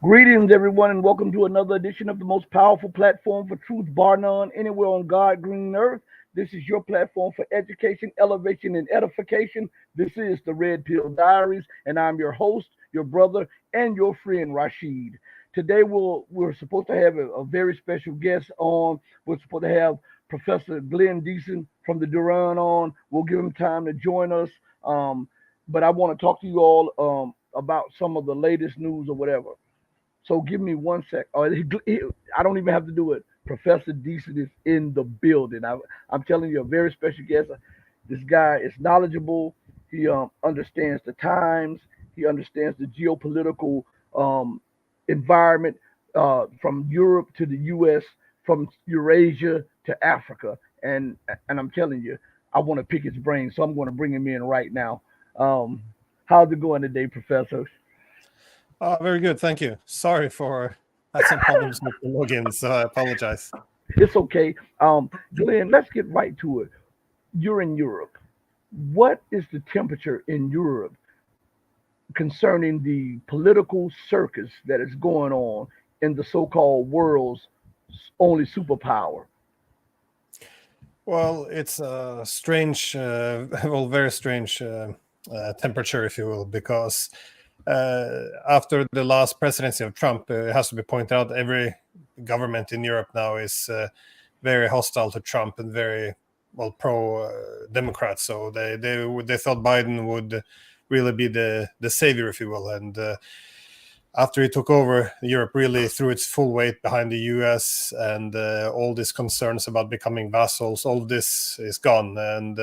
Greetings, everyone, and welcome to another edition of the most powerful platform for truth, bar none, anywhere on God green earth. This is your platform for education, elevation, and edification. This is the Red Pill Diaries, and I'm your host, your brother, and your friend Rashid. Today, we're supposed to have a very special guest on. We're supposed to have Professor Glenn Diesen from the Duran on. We'll give him time to join us. But I want to talk to you all about some of the latest news or whatever. So give me one sec. I don't even have to do it. Professor Deason is in the building. I'm telling you, a very special guest. This guy is knowledgeable. He understands the times. He understands the geopolitical um, environment from Europe to the U.S., from Eurasia to Africa. And I'm telling you, I want to pick his brain, so I'm going to bring him in right now. Um, how's it going today, Professor? Very good, thank you. Sorry for I had some problems with the login, so I apologize. It's okay. Glenn, let's get right to it. You're in Europe. What is the temperature in Europe concerning the political circus that is going on in the so-called world's only superpower? Well, it's a strange, well, very strange temperature, if you will, because after the last presidency of Trump, it has to be pointed out every government in Europe now is very hostile to Trump and very well pro Democrat. So they thought Biden would really be the savior, if you will, and after he took over, Europe really threw its full weight behind the US, and all these concerns about becoming vassals, all of this is gone. And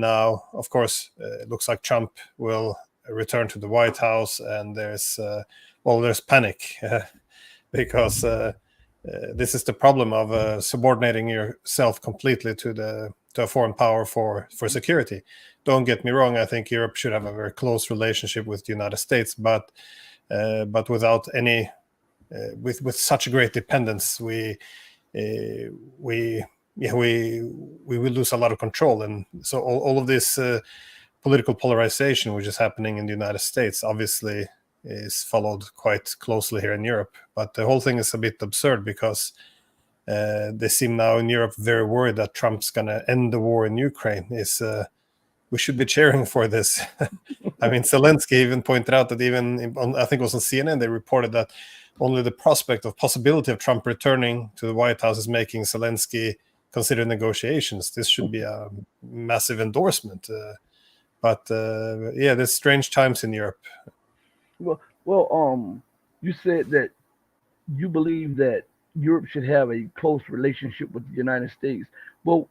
now, of course, it looks like Trump will return to the White House, and there's panic because this is the problem of subordinating yourself completely to a foreign power for security. Don't get me wrong; I think Europe should have a very close relationship with the United States, but without any with such great dependence, we yeah we will lose a lot of control, and so all of this political polarization which is happening in the United States obviously is followed quite closely here in Europe. But the whole thing is a bit absurd because they seem now in Europe very worried that Trump's going to end the war in Ukraine. Is We should be cheering for this. I mean, Zelensky even pointed out that I think it was on CNN, they reported that only the prospect of possibility of Trump returning to the White House is making Zelensky consider negotiations. This should be a massive endorsement. But yeah, there's strange times in Europe. Well, you said that you believe that Europe should have a close relationship with the United States. Well,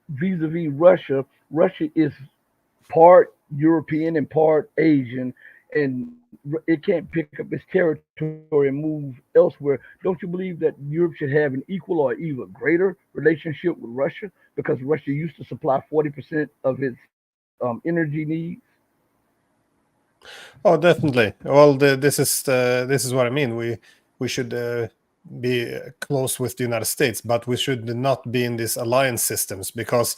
vis-a-vis Russia, Russia is part European and part Asian, and it can't pick up its territory and move elsewhere. Don't you believe that Europe should have an equal or even greater relationship with Russia because Russia used to supply 40% of its energy needs? Oh, definitely. Well, this is what I mean. We should be close with the United States, but we should not be in these alliance systems because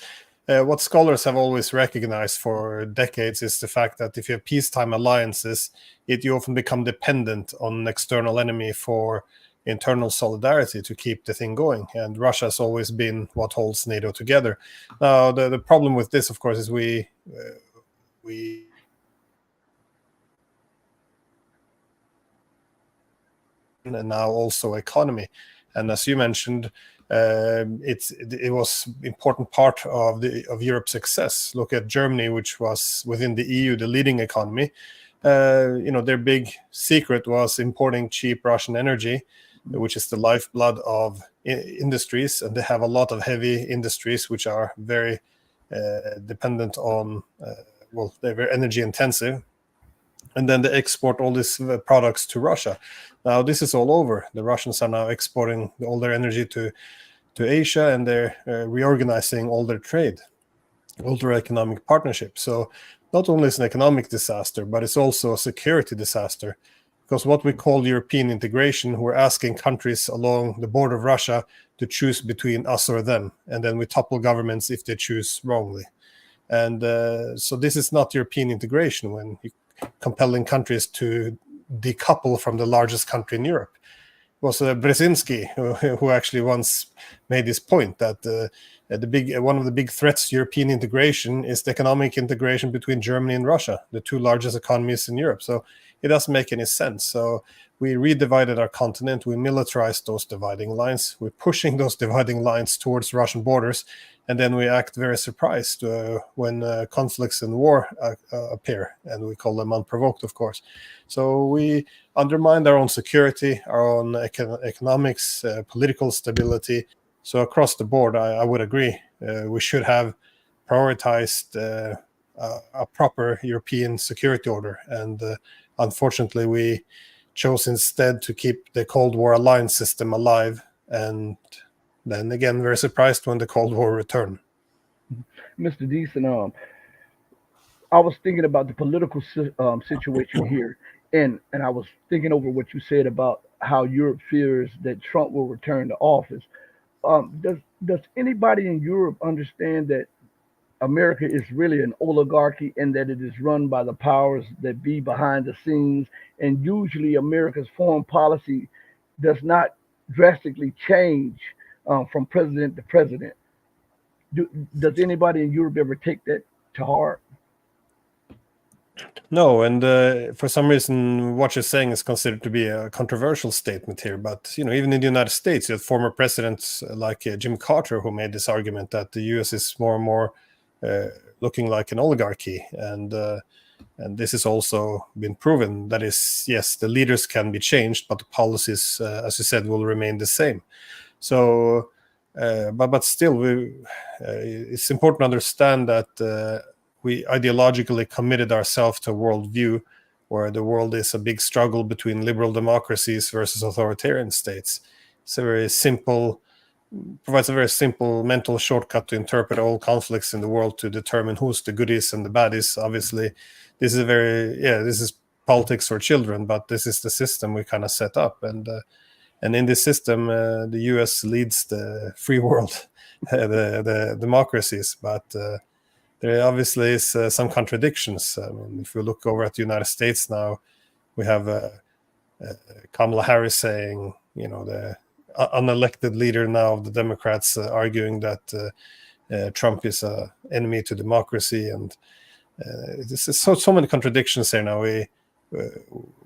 what scholars have always recognized for decades is the fact that if you have peacetime alliances, you often become dependent on an external enemy for internal solidarity to keep the thing going. And Russia has always been what holds NATO together. Now, the problem with this, of course, is we and now also economy. And as you mentioned, it was important part of Europe's success. Look at Germany, which was within the EU the leading economy. Their big secret was importing cheap Russian energy, which is the lifeblood of industries, and they have a lot of heavy industries which are very dependent on they're very energy intensive, and then they export all these products to Russia. Now this is all over. The Russians are now exporting all their energy to Asia, and they're reorganizing all their trade, all their economic partnerships. So not only is it an economic disaster, but it's also a security disaster. Because what we call European integration, we're asking countries along the border of Russia to choose between us or them, and then we topple governments if they choose wrongly. And so this is not European integration when compelling countries to decouple from the largest country in Europe. It was Brzezinski who actually once made this point that one of the big threats to European integration is the economic integration between Germany and Russia, the two largest economies in Europe. So it doesn't make any sense. So we redivided our continent. We militarized those dividing lines. We're pushing those dividing lines towards Russian borders. And then we act very surprised when conflicts and war appear. And we call them unprovoked, of course. So we undermined our own security, our own economics, political stability. So across the board, I would agree. We should have prioritized a proper European security order. And unfortunately, we chose instead to keep the Cold War alliance system alive. And then again, very surprised when the Cold War returned. Mr. Diesen, I was thinking about the political situation here, and I was thinking over what you said about how Europe fears that Trump will return to office. Does anybody in Europe understand that America is really an oligarchy and that it is run by the powers that be behind the scenes? And usually, America's foreign policy does not drastically change from president to president. Does anybody in Europe ever take that to heart? No, and for some reason, what you're saying is considered to be a controversial statement here. But even in the United States, you had former presidents like Jimmy Carter who made this argument that the U.S. is more and more looking like an oligarchy, and this has also been proven. That is, yes, the leaders can be changed, but the policies, as you said, will remain the same. So, but still, it's important to understand that. We ideologically committed ourselves to a worldview where the world is a big struggle between liberal democracies versus authoritarian states. It's a very simple, provides a very simple mental shortcut to interpret all conflicts in the world to determine who's the goodies and the baddies. Obviously, this is this is politics for children, but this is the system we kind of set up. And in this system, the U.S. leads the free world, the democracies, but there obviously is some contradictions. I mean, if we look over at the United States now, we have Kamala Harris saying, the unelected leader now of the Democrats arguing that Trump is an enemy to democracy, and this is so many contradictions here now.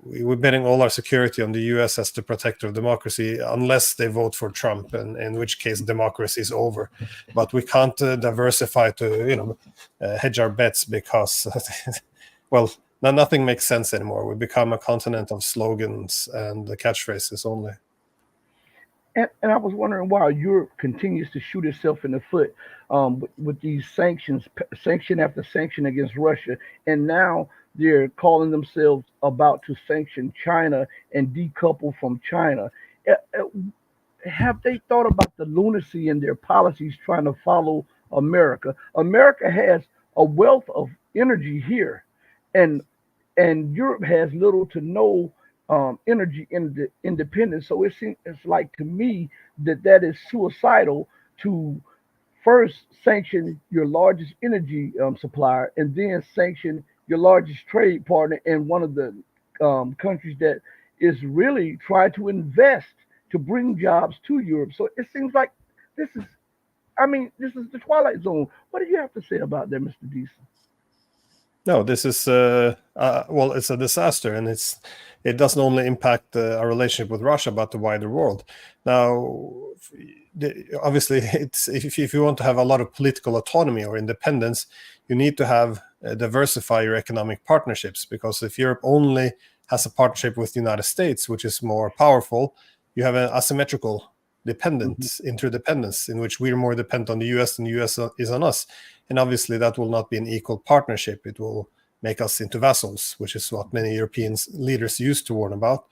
We're betting all our security on the U.S. as the protector of democracy, unless they vote for Trump, and in which case democracy is over. But we can't diversify to, hedge our bets because, well, nothing makes sense anymore. We become a continent of slogans and catchphrases only. And I was wondering why Europe continues to shoot itself in the foot with these sanctions, sanction after sanction against Russia, and now they're calling themselves about to sanction China and decouple from China. Have they thought about the lunacy in their policies trying to follow America? America has a wealth of energy here, and Europe has little to no energy independence. So it's like to me that is suicidal to first sanction your largest energy supplier and then sanction your largest trade partner in one of the countries that is really trying to invest to bring jobs to Europe. So it seems like this is, this is the twilight zone. What do you have to say about that, Mr. Diesen? No, this is well, it's a disaster, and it doesn't only impact our relationship with Russia, but the wider world. Now, obviously, it's if you want to have a lot of political autonomy or independence, you need to have diversify your economic partnerships. Because if Europe only has a partnership with the United States, which is more powerful, you have an asymmetrical dependence, interdependence, in which we're more dependent on the US than the US is on us. And obviously that will not be an equal partnership. It will make us into vassals, which is what many European leaders used to warn about.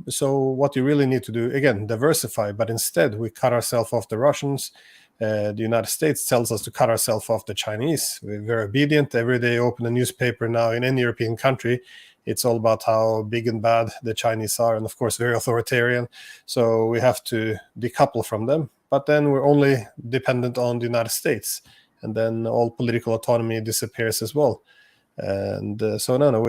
So what you really need to do, again, diversify, but instead we cut ourselves off the Russians. The United States tells us to cut ourselves off the Chinese. We're very obedient. Every day open a newspaper now in any European country, it's all about how big and bad the Chinese are, and of course very authoritarian. So we have to decouple from them. But then we're only dependent on the United States, and then all political autonomy disappears as well. And so no,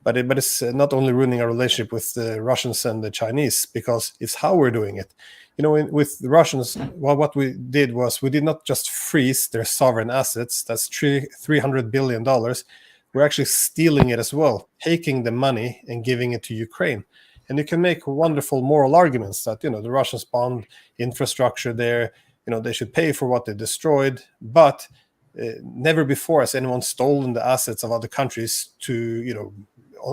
but it's not only ruining our relationship with the Russians and the Chinese, because it's how we're doing it. With the Russians, well, what we did was we did not just freeze their sovereign assets. That's $300 billion. We're actually stealing it as well, taking the money and giving it to Ukraine. And you can make wonderful moral arguments that, the Russians bombed infrastructure there, they should pay for what they destroyed. But never before has anyone stolen the assets of other countries to,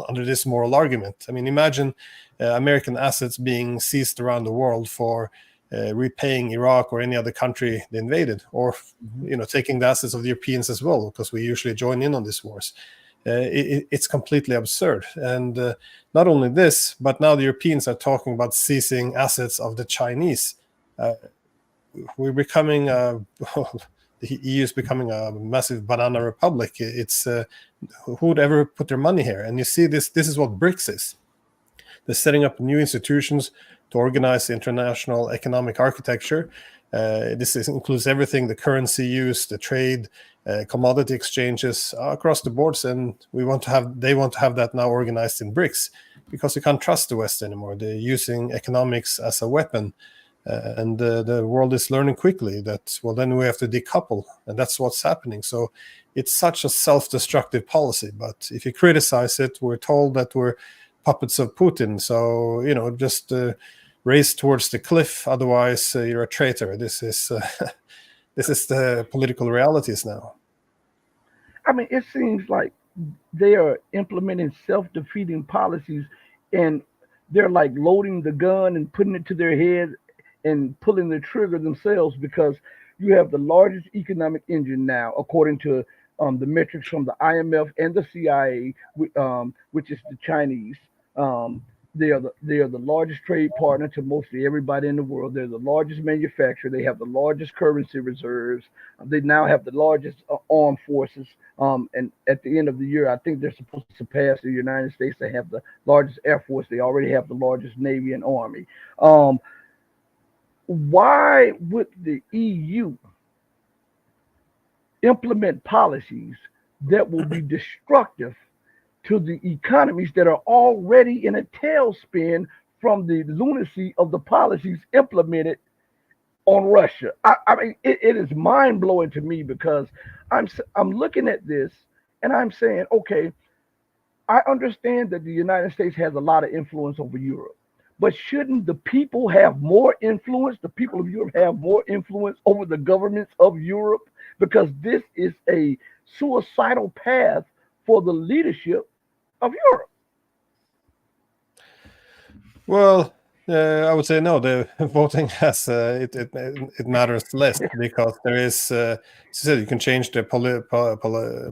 under this moral argument. I mean, imagine American assets being seized around the world for repaying Iraq or any other country they invaded, or taking the assets of the Europeans as well, because we usually join in on these wars. It's completely absurd. And not only this, but now the Europeans are talking about seizing assets of the Chinese. We're becoming the EU is becoming a massive banana republic. It's who would ever put their money here? And you see, this is what BRICS is. They're setting up new institutions to organize international economic architecture. This includes everything: the currency use, the trade, commodity exchanges across the boards. And they want to have that now organized in BRICS, because you can't trust the West anymore. They're using economics as a weapon. And the world is learning quickly that, well, then we have to decouple, and that's what's happening. So it's such a self-destructive policy. But if you criticize it, we're told that we're puppets of Putin. So, just race towards the cliff. Otherwise, you're a traitor. This is the political realities now. I mean, it seems like they are implementing self-defeating policies, and they're like loading the gun and putting it to their head and pulling the trigger themselves, because you have the largest economic engine now, according to the metrics from the IMF and the CIA, which is the Chinese. They are the largest trade partner to mostly everybody in the world. They're the largest manufacturer. They have the largest currency reserves. They now have the largest armed forces. And at the end of the year, I think they're supposed to surpass the United States. They have the largest air force. They already have the largest navy and army. Why would the EU implement policies that will be destructive to the economies that are already in a tailspin from the lunacy of the policies implemented on Russia? I mean, it is mind blowing to me, because I'm looking at this and I'm saying, okay, I understand that the United States has a lot of influence over Europe. But shouldn't the people have more influence? The people of Europe have more influence over the governments of Europe, because this is a suicidal path for the leadership of Europe. Well, I would say no. The voting has it matters less, because there is, as you said, you can change the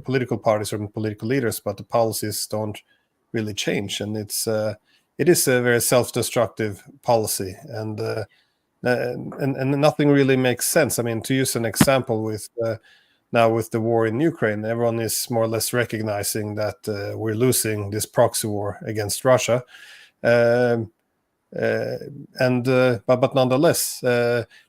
political parties or political leaders, but the policies don't really change, and it is a very self-destructive policy, and nothing really makes sense. I mean, to use an example, with now with the war in Ukraine, everyone is more or less recognizing that we're losing this proxy war against Russia, but nonetheless,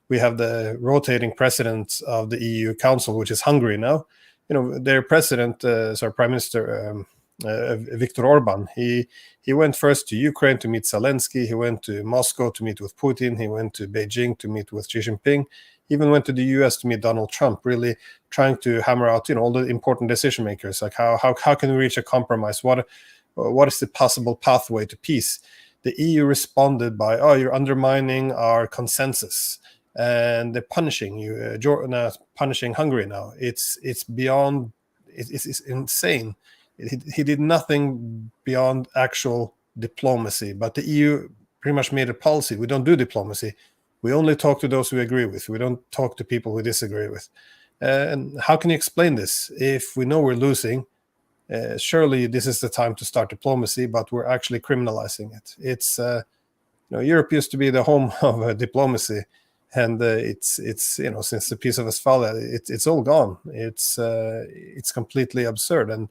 we have the rotating president of the EU Council, which is Hungary now. Their president, Prime Minister. Viktor Orban. He went first to Ukraine to meet Zelensky. He went to Moscow to meet with Putin. He went to Beijing to meet with Xi Jinping. He even went to the US to meet Donald Trump, really trying to hammer out, all the important decision makers, like how can we reach a compromise? What is the possible pathway to peace? The EU responded by, oh, you're undermining our consensus, and they're punishing you, punishing Hungary now. It's beyond. It's insane. He did nothing beyond actual diplomacy, but the EU pretty much made a policy. We don't do diplomacy. We only talk to those we agree with. We don't talk to people we disagree with. And how can you explain this? If we know we're losing, surely this is the time to start diplomacy, but we're actually criminalizing it. It's Europe used to be the home of diplomacy, and it's since the Peace of Westphalia, it's all gone. It's completely absurd. And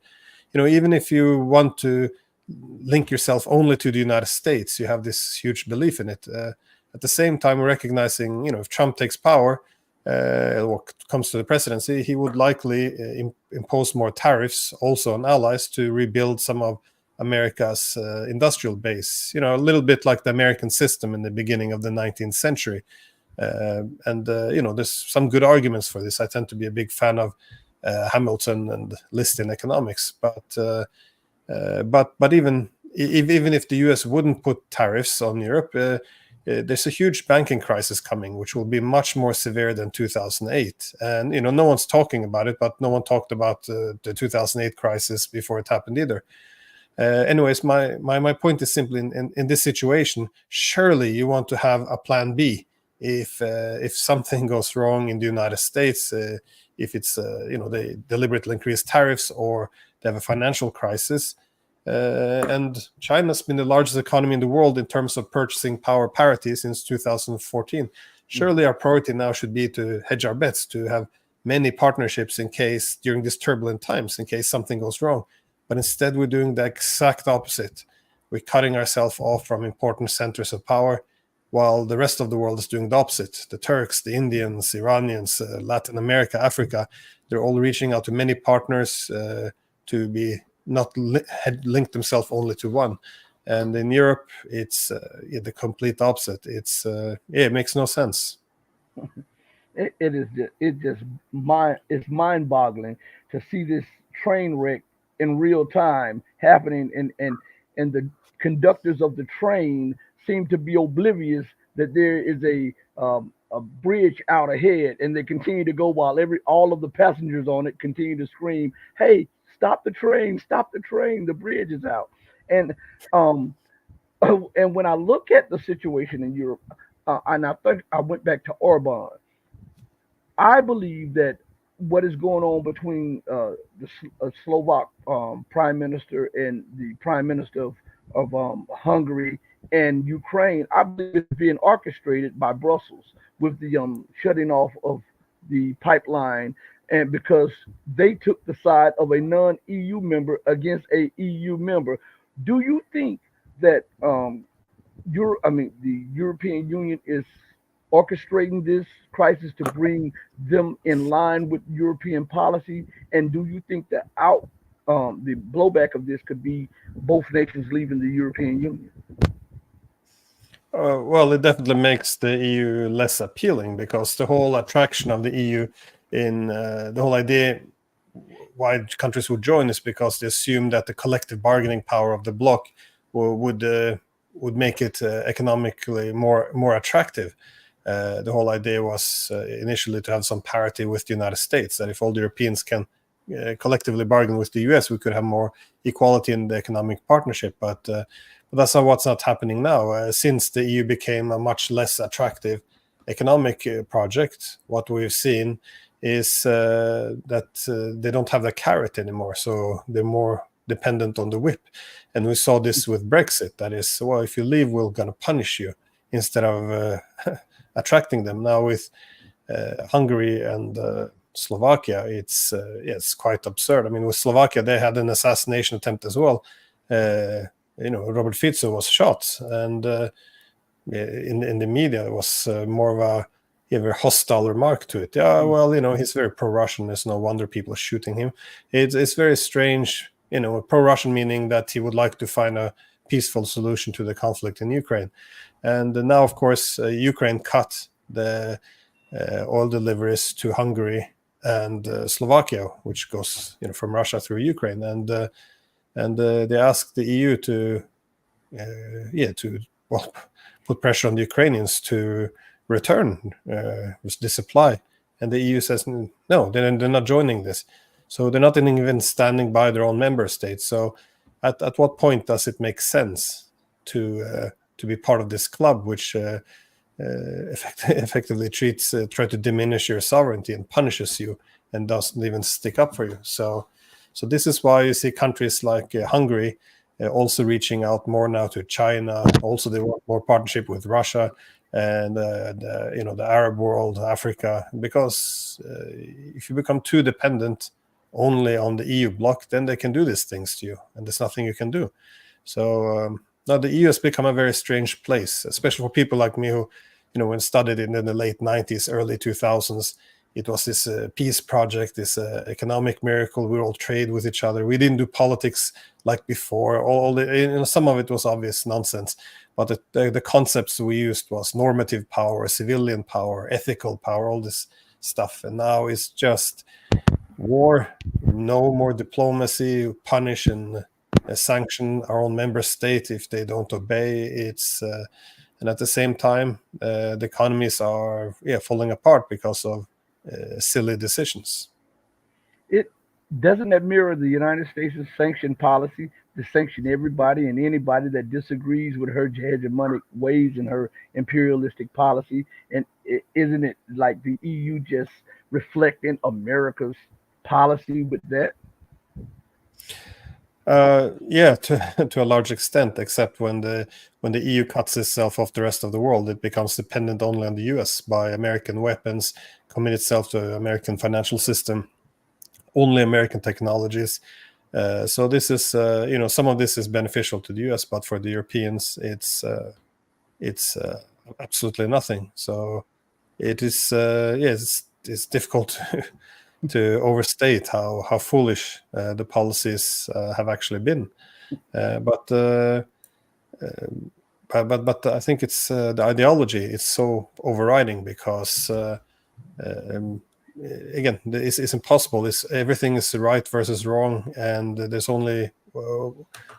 even if you want to link yourself only to the United States, you have this huge belief in it. At the same time, we're recognizing, if Trump takes power, or comes to the presidency, he would likely impose more tariffs also on allies to rebuild some of America's industrial base, a little bit like the American system in the beginning of the 19th century. There's some good arguments for this. I tend to be a big fan of Hamilton and List in economics, but even if the US wouldn't put tariffs on Europe, there's a huge banking crisis coming, which will be much more severe than 2008. And no one's talking about it, but no one talked about the 2008 crisis before it happened either. Anyways, my point is simply in this situation, surely you want to have a plan B if something goes wrong in the United States, if it's they deliberately increase tariffs or they have a financial crisis. And China's been the largest economy in the world in terms of purchasing power parity since 2014. Surely our priority now should be to hedge our bets, to have many partnerships in case during these turbulent times, in case something goes wrong. But instead, we're doing the exact opposite. We're cutting ourselves off from important centers of power, while the rest of the world is doing the opposite. The Turks, the Indians, Iranians, Latin America, Africa, they're all reaching out to many partners to be not link themselves only to one. And in Europe, it's the complete opposite. It makes no sense. It's mind-boggling to see this train wreck in real time happening, and the conductors of the train seem to be oblivious that there is a bridge out ahead, and they continue to go while all of the passengers on it continue to scream, "Hey, stop the train! Stop the train! The bridge is out!" And um, and when I look at the situation in Europe, and I think I went back to Orban, I believe that what is going on between the Slovak prime minister and the prime minister of Hungary and Ukraine, I believe it's being orchestrated by Brussels with the shutting off of the pipeline, and because they took the side of a non-EU member against a EU member. Do you think that the European Union is orchestrating this crisis to bring them in line with European policy? And do you think that the blowback of this could be both nations leaving the European Union? Well, it definitely makes the EU less appealing, because the whole attraction of the EU in the whole idea why countries would join is because they assume that the collective bargaining power of the bloc would make it economically more attractive. The whole idea was initially to have some parity with the United States, that if all the Europeans can collectively bargain with the US, we could have more equality in the economic partnership. But that's what's not happening now. Since the EU became a much less attractive economic project, what we've seen is that they don't have the carrot anymore. So they're more dependent on the whip. And we saw this with Brexit. That is, well, if you leave, we're going to punish you, instead of attracting them. Now with Hungary and Slovakia, it's quite absurd. I mean, with Slovakia, they had an assassination attempt as well. Robert Fico was shot, and in the media, there was more of a very hostile remark to it. Yeah, well, he's very pro-Russian. There's no wonder people are shooting him. It's very strange. Pro-Russian meaning that he would like to find a peaceful solution to the conflict in Ukraine. And now, of course, Ukraine cut the oil deliveries to Hungary and Slovakia, which goes from Russia through Ukraine. And they asked the EU to put pressure on the Ukrainians to return this supply. And the EU says, no, they're not joining this. So they're not even standing by their own member states. So at what point does it make sense to be part of this club, which effectively try to diminish your sovereignty and punishes you and doesn't even stick up for you? So this is why you see countries like Hungary also reaching out more now to China. Also, they want more partnership with Russia and the Arab world, Africa, because if you become too dependent only on the EU bloc, then they can do these things to you, and there's nothing you can do. So now the EU has become a very strange place, especially for people like me who, when studied in the late 90s, early 2000s. it was this peace project, this economic miracle. We all trade with each other. We didn't do politics like before. Some of it was obvious nonsense, but the concepts we used was normative power, civilian power, ethical power, all this stuff. And now it's just war, no more diplomacy, punish and sanction our own member state if they don't obey. And at the same time, the economies are falling apart because of silly decisions. It doesn't that mirror the United States' sanction policy to sanction everybody and anybody that disagrees with her hegemonic ways and her imperialistic policy? And isn't it like the EU just reflecting America's policy with that? To a large extent, except when the EU cuts itself off the rest of the world, it becomes dependent only on the US, buy American weapons, commit itself to American financial system, only American technologies. So this is, some of this is beneficial to the US, but for the Europeans, it's absolutely nothing. So it is, it's difficult to overstate how foolish the policies have actually been. But I think it's the ideology. It's so overriding because again, it's impossible. Everything is right versus wrong, and there's only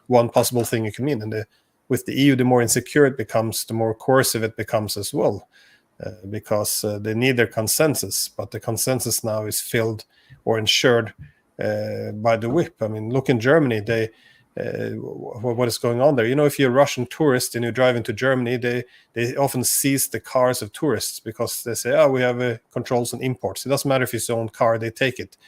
one possible thing you can mean. And with the EU, the more insecure it becomes, the more coercive it becomes as well. Because they need their consensus, but the consensus now is filled or ensured by the whip. I mean, look in Germany, what is going on there? If you're a Russian tourist and you drive into Germany, they often seize the cars of tourists because they say, we have controls on imports. It doesn't matter if it's your own car, they take it.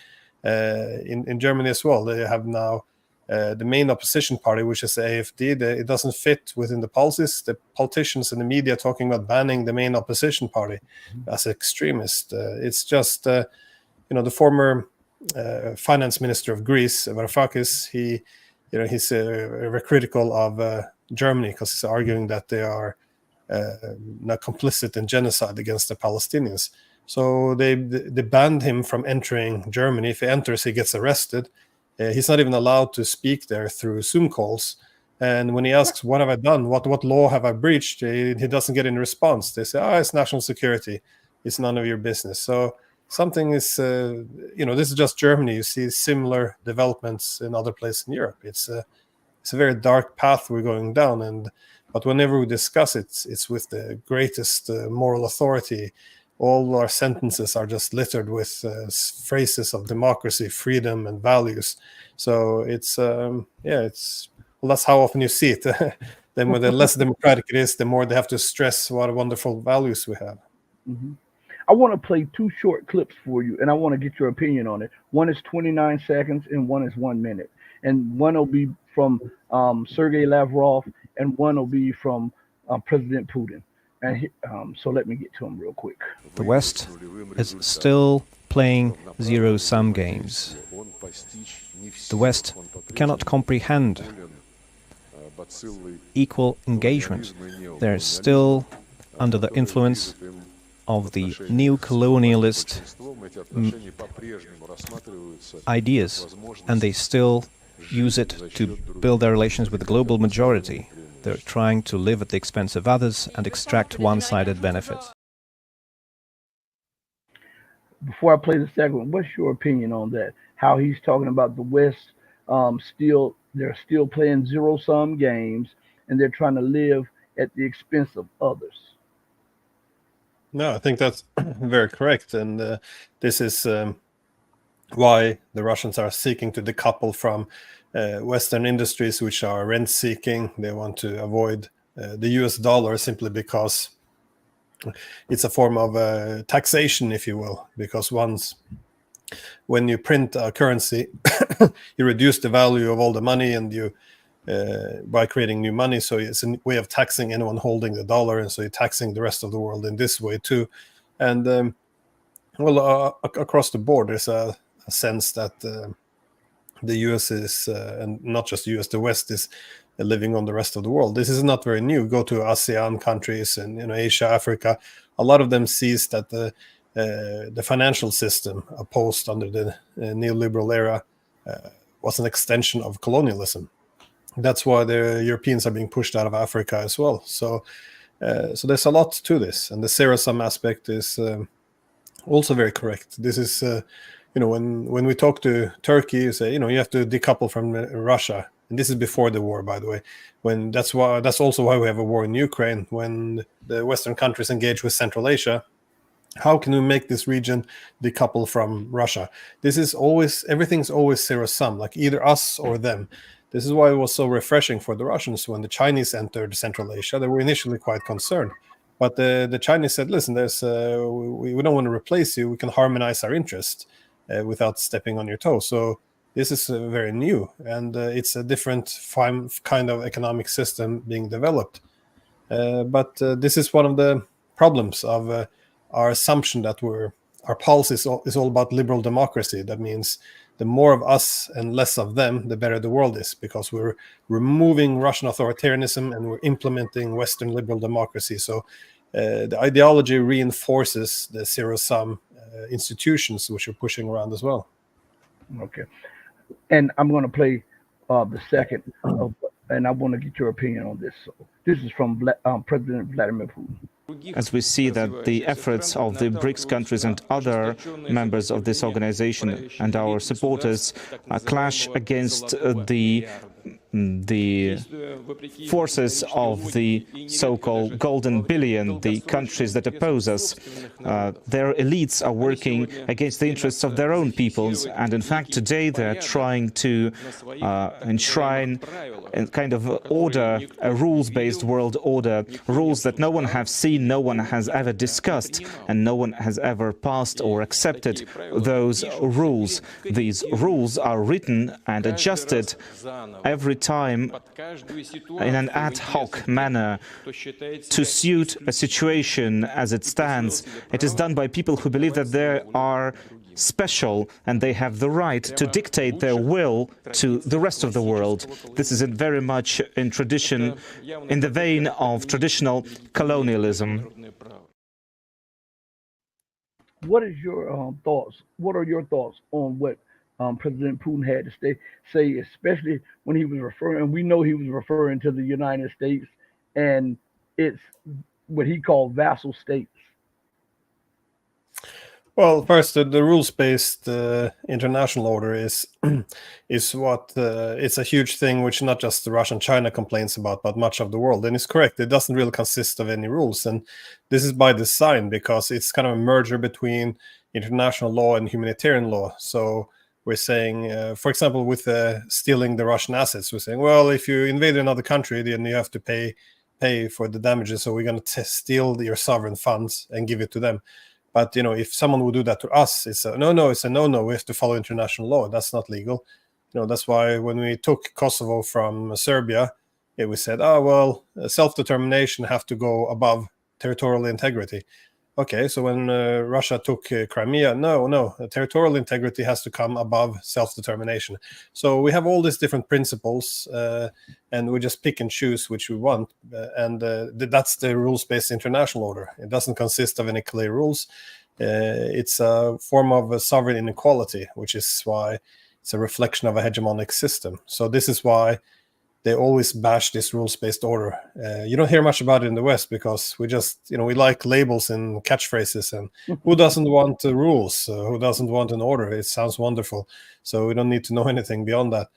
In Germany as well, they have now the main opposition party, which is the AfD, it doesn't fit within the policies. The politicians and the media talking about banning the main opposition party as extremist. It's just, the former finance minister of Greece, Varoufakis, he's very critical of Germany because he's arguing that they are not complicit in genocide against the Palestinians. So they banned him from entering Germany. If he enters, he gets arrested. He's not even allowed to speak there through Zoom calls. And when he asks, what have I done? What law have I breached? He doesn't get any response. They say, it's national security. It's none of your business. So something is, this is just Germany. You see similar developments in other places in Europe. It's a very dark path we're going down. But whenever we discuss it, it's with the greatest moral authority. All our sentences are just littered with phrases of democracy, freedom, and values. So it's that's how often you see it. Then, the less democratic it is, the more they have to stress what wonderful values we have. Mm-hmm. I want to play two short clips for you, and I want to get your opinion on it. One is 29 seconds, and one is 1 minute. And one will be from Sergei Lavrov, and one will be from President Putin. And so let me get to him real quick. The West is still playing zero-sum games. The West cannot comprehend equal engagement. They're still under the influence of the neo-colonialist ideas, and they still use it to build their relations with the global majority. They're trying to live at the expense of others and extract one-sided benefits. Before I play the second, what's your opinion on that? How he's talking about the West they're still playing zero-sum games, and they're trying to live at the expense of others. No, I think that's very correct. And this is why the Russians are seeking to decouple from Western industries, which are rent-seeking. They want to avoid the US dollar simply because it's a form of taxation, if you will. Because when you print a currency, you reduce the value of all the money, and you by creating new money. So it's a way of taxing anyone holding the dollar, and so you're taxing the rest of the world in this way too. And across the board, there's a sense that the US is, and not just the US, the West is living on the rest of the world. This is not very new. Go to ASEAN countries and Asia, Africa. A lot of them sees that the financial system opposed under the neoliberal era was an extension of colonialism. That's why the Europeans are being pushed out of Africa as well. So there's a lot to this, and the zero-sum aspect is also very correct. This is, when we talk to Turkey, you say, you have to decouple from Russia, and this is before the war, by the way. That's also why we have a war in Ukraine. When the Western countries engage with Central Asia, how can we make this region decouple from Russia? Everything's always zero-sum, like either us or them. This is why it was so refreshing for the Russians when the Chinese entered Central Asia. They were initially quite concerned. But the Chinese said, listen, we don't want to replace you. We can harmonize our interests without stepping on your toes. So this is very new, and it's a different kind of economic system being developed. But this is one of the problems of our assumption that our policy is all about liberal democracy. That means the more of us and less of them, the better the world is, because we're removing Russian authoritarianism and we're implementing Western liberal democracy. So the ideology reinforces the zero-sum institutions which are pushing around as well. Okay. And I'm going to play the second, and I want to get your opinion on this. So this is from President Vladimir Putin. As we see that the efforts of the BRICS countries and other members of this organization and our supporters clash against the forces of the so-called Golden Billion, the countries that oppose us. Their elites are working against the interests of their own peoples, and in fact today they're trying to enshrine a kind of order, a rules-based world order, rules that no one has seen, no one has ever discussed, and no one has ever passed or accepted those rules. These rules are written and adjusted every time in an ad hoc manner to suit a situation as it stands. It is done by people who believe that they are special and they have the right to dictate their will to the rest of the world. This is very much in the vein of traditional colonialism. What is your thoughts? What are your thoughts on what President Putin had to say, especially when he was referring, we know he was referring to the United States and it's what he called vassal states? Well, first, the rules-based international order is what it's a huge thing, which not just the Russia and China complains about, but much of the world. And it's correct; it doesn't really consist of any rules, and this is by design because it's kind of a merger between international law and humanitarian law. So we're saying, for example, with stealing the Russian assets, we're saying, well, if you invade another country, then you have to pay for the damages. So we're going to steal your sovereign funds and give it to them. But if someone would do that to us, it's a no. It's a no. We have to follow international law. That's not legal. That's why when we took Kosovo from Serbia, we said, self-determination have to go above territorial integrity. Okay, so when Russia took Crimea, no, territorial integrity has to come above self-determination. So we have all these different principles, and we just pick and choose which we want, and that's the rules-based international order. It doesn't consist of any clear rules. It's a form of sovereign inequality, which is why it's a reflection of a hegemonic system. So this is why they always bash this rules-based order. You don't hear much about it in the West because we just, we like labels and catchphrases, and who doesn't want rules? Who doesn't want an order? It sounds wonderful. So we don't need to know anything beyond that.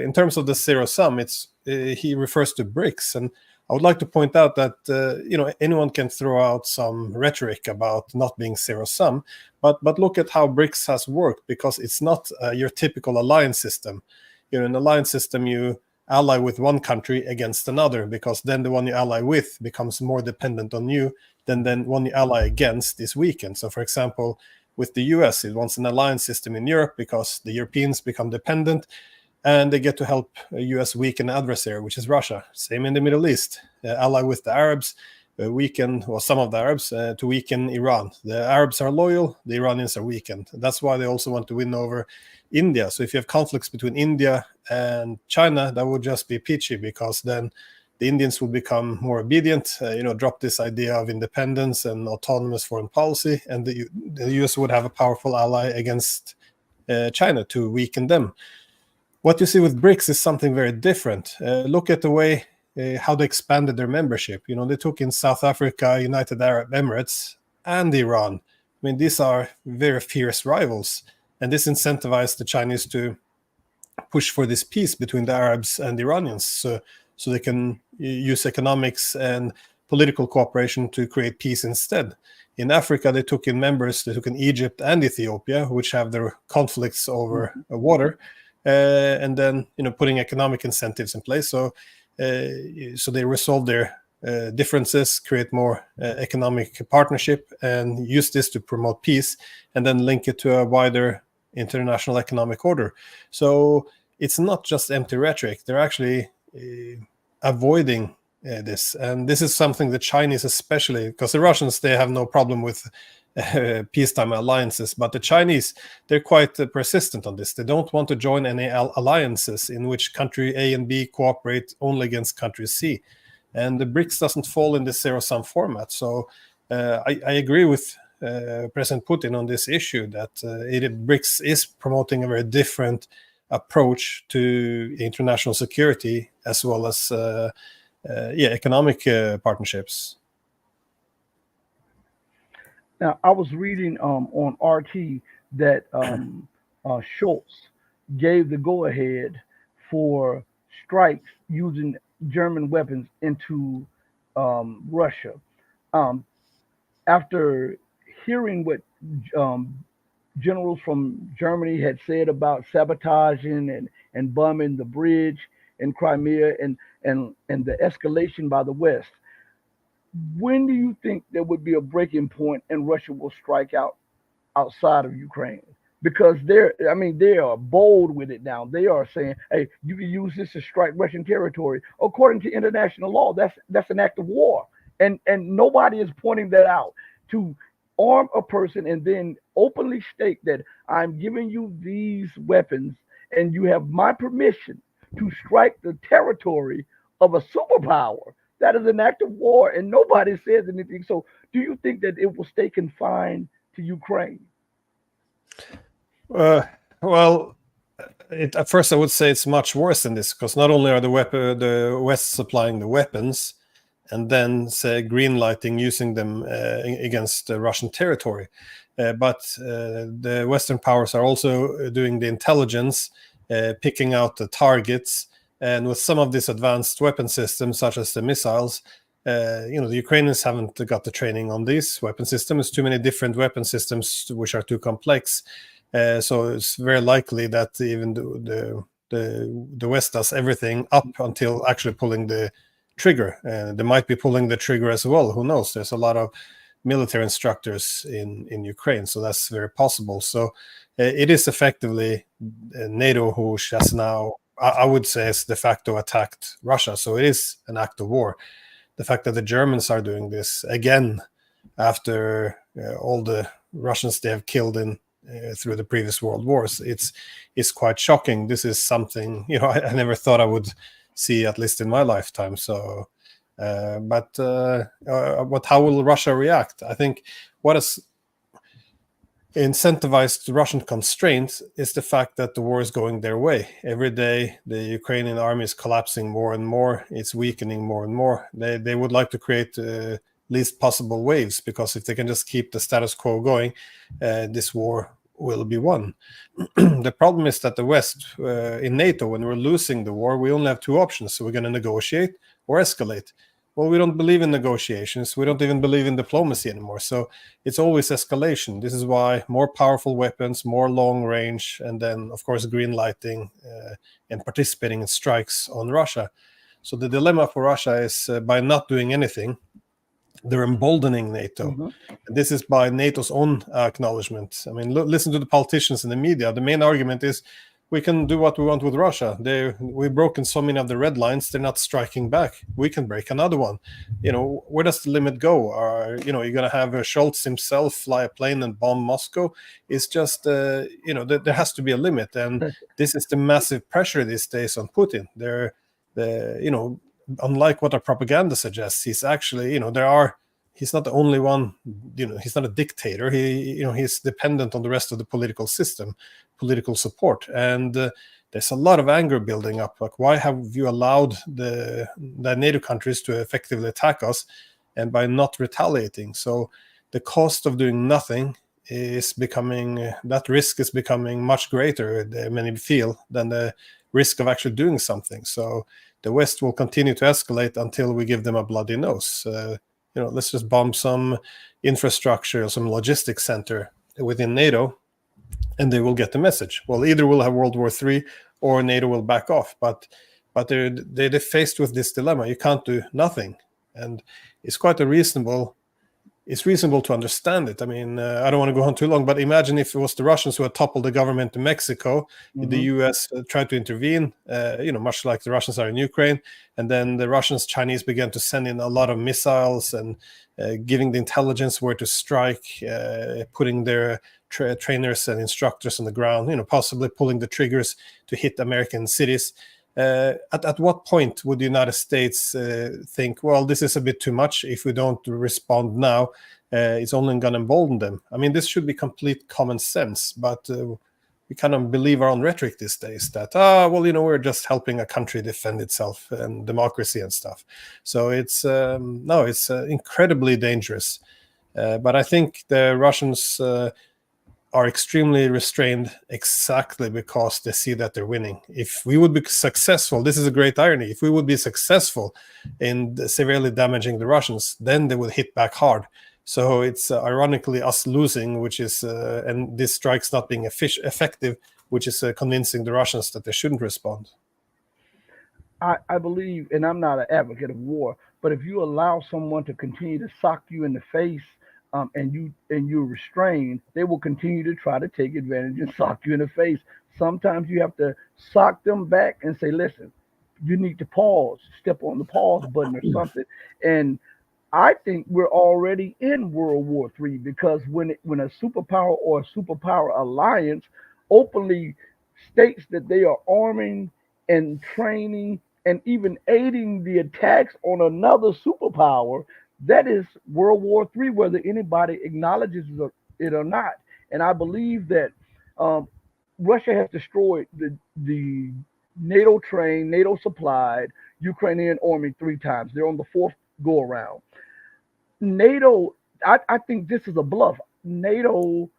In terms of the zero-sum, he refers to BRICS, and I would like to point out that anyone can throw out some rhetoric about not being zero-sum, but look at how BRICS has worked, because it's not your typical alliance system. In an alliance system, you ally with one country against another, because then the one you ally with becomes more dependent on you than one you ally against is weakened. So, for example, with the US, it wants an alliance system in Europe because the Europeans become dependent and they get to help a US weaken adversary, which is Russia. Same in the Middle East. Ally with the Arabs, some of the Arabs, to weaken Iran. The Arabs are loyal, the Iranians are weakened. That's why they also want to win over India. So if you have conflicts between India and China, that would just be peachy, because then the Indians will become more obedient, drop this idea of independence and autonomous foreign policy, and the US would have a powerful ally against China to weaken them. What you see with BRICS is something very different. Look at the way how they expanded their membership. They took in South Africa, United Arab Emirates, and Iran. I mean, these are very fierce rivals, and this incentivized the Chinese to push for this peace between the Arabs and the Iranians, so they can use economics and political cooperation to create peace instead. In Africa, they took in members. They took in Egypt and Ethiopia, which have their conflicts over water, and then putting economic incentives in place. So they resolve their differences, create more economic partnership, and use this to promote peace, and then link it to a wider international economic order. So it's not just empty rhetoric. They're actually avoiding this, and this is something the Chinese, especially, because the Russians, they have no problem with peacetime alliances, but the Chinese, they're quite persistent on this. They don't want to join any alliances in which country A and B cooperate only against country C, and the BRICS doesn't fall in this zero-sum format. So I agree with President Putin on this issue that BRICS is promoting a very different approach to international security as well as economic partnerships. Now, I was reading on RT that Schultz gave the go-ahead for strikes using German weapons into Russia. After hearing what generals from Germany had said about sabotaging and bombing the bridge in Crimea and the escalation by the West, when do you think there would be a breaking point and Russia will strike out outside of Ukraine? Because they are bold with it now. They are saying, hey, you can use this to strike Russian territory. According to international law, that's an act of war. And nobody is pointing that out. To arm a person and then openly state that I'm giving you these weapons and you have my permission to strike the territory of a superpower, that is an act of war, and nobody says anything. So do you think that it will stay confined to Ukraine? Well, at first I would say it's much worse than this, because not only are the West supplying the weapons and then, say, green lighting using them against Russian territory, but the Western powers are also doing the intelligence, picking out the targets, and with some of these advanced weapon systems, such as the missiles, the Ukrainians haven't got the training on these weapon systems. Too many different weapon systems which are too complex. So it's very likely that even the West does everything up until actually pulling the trigger. They might be pulling the trigger as well. Who knows? There's a lot of military instructors in Ukraine, so that's very possible. So it is effectively NATO who has now, I would say, has de facto attacked Russia. So it is an act of war. The fact that the Germans are doing this again after all the Russians they have killed through the previous world wars, it's quite shocking. This is something I never thought I would see, at least in my lifetime. So, but how will Russia react? I think what has incentivized Russian constraints is the fact that the war is going their way. Every day, the Ukrainian army is collapsing more and more. It's weakening more and more. They would like to create least possible waves, because if they can just keep the status quo going, this war will be won. The problem is that the West, in NATO, when we're losing the war, we only have two options. So we're going to negotiate or escalate. Well, we don't believe in negotiations. We don't even believe in diplomacy anymore. So it's always escalation. This is why more powerful weapons, more long range, and then, of course, green lighting and participating in strikes on Russia. So the dilemma for Russia is by not doing anything, they're emboldening NATO. Mm-hmm. And this is by NATO's own acknowledgement. I mean, listen to the politicians in the media. The main argument is we can do what we want with Russia. We've broken so many of the red lines. They're not striking back. We can break another one. Where does the limit go? You're going to have Scholz himself fly a plane and bomb Moscow? It's just, there has to be a limit. And this is the massive pressure these days on Putin. unlike what our propaganda suggests, he's actually, he's not the only one, he's not a dictator. He's dependent on the rest of the political system, political support. And there's a lot of anger building up. Like, why have you allowed the NATO countries to effectively attack us, and by not retaliating? So the cost of doing nothing is becoming, that risk is becoming much greater, many feel, than the risk of actually doing something. So the West will continue to escalate until we give them a bloody nose. Let's just bomb some infrastructure or some logistics center within NATO, and they will get the message. Well, either we'll have World War III or NATO will back off. But they're faced with this dilemma. You can't do nothing. And it's quite it's reasonable to understand it. I mean, I don't want to go on too long, but imagine if it was the Russians who had toppled the government in Mexico, the US tried to intervene, much like the Russians are in Ukraine. And then the Russians, Chinese began to send in a lot of missiles and giving the intelligence where to strike, putting their trainers and instructors on the ground, possibly pulling the triggers to hit American cities. At what point would the United States think, well, this is a bit too much? If we don't respond now, it's only going to embolden them. I mean, this should be complete common sense, but we kind of believe our own rhetoric these days that, we're just helping a country defend itself and democracy and stuff. So it's incredibly dangerous. But I think the Russians are extremely restrained exactly because they see that they're winning. If we would be successful, this is a great irony, if we would be successful in severely damaging the Russians, then they would hit back hard. So it's ironically us losing, which is, and this strike's not being effective, which is convincing the Russians that they shouldn't respond. I believe, and I'm not an advocate of war, but if you allow someone to continue to sock you in the face, and you're restrained, they will continue to try to take advantage and sock you in the face. Sometimes you have to sock them back and say, listen, you need to pause, step on the pause button or something. And I think we're already in World War III, because when a superpower or a superpower alliance openly states that they are arming and training and even aiding the attacks on another superpower, that is World War III, whether anybody acknowledges it or not. And I believe that Russia has destroyed the NATO-trained, NATO-supplied Ukrainian army 3 times. They're on the 4th go-around. NATO, I think this is a bluff. NATO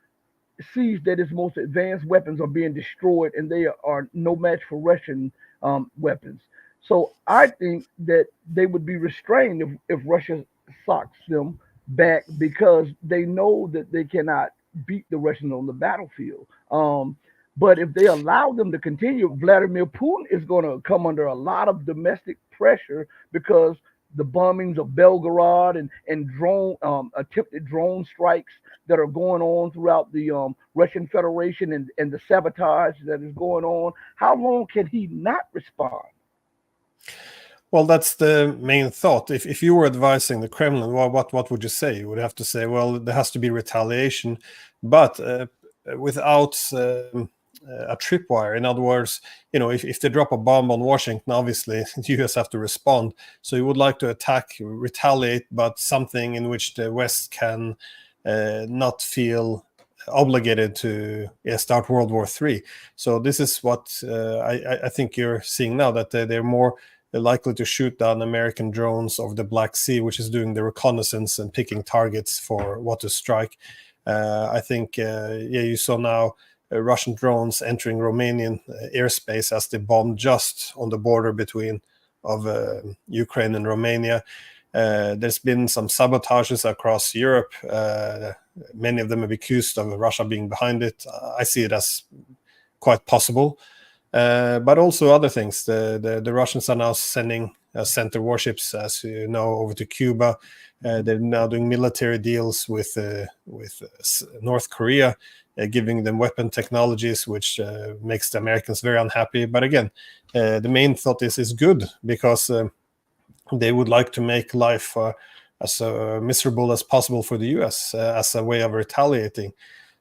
sees that its most advanced weapons are being destroyed, and they are no match for Russian weapons. So I think that they would be restrained if Russia socks them back, because they know that they cannot beat the Russians on the battlefield. But if they allow them to continue, Vladimir Putin is going to come under a lot of domestic pressure, because the bombings of Belgorod and drone attempted drone strikes that are going on throughout the Russian Federation, and the sabotage that is going on. How long can he not respond? Well, that's the main thought. If you were advising the Kremlin, well, what would you say? You would have to say, well, there has to be retaliation, but without a tripwire. In other words, if they drop a bomb on Washington, obviously the US have to respond. So you would like to attack, retaliate, but something in which the West can not feel obligated to start World War III. So this is what I think you're seeing now, that they're more likely to shoot down American drones over the Black Sea, which is doing the reconnaissance and picking targets for what to strike. I think, you saw now Russian drones entering Romanian airspace as they bombed just on the border between Ukraine and Romania. There's been some sabotages across Europe. Many of them have accused of Russia being behind it. I see it as quite possible. But also other things. The Russians are now sending center warships, as you know, over to Cuba. They're now doing military deals with North Korea, giving them weapon technologies, which makes the Americans very unhappy. But again, the main thought is good, because they would like to make life as miserable as possible for the US as a way of retaliating.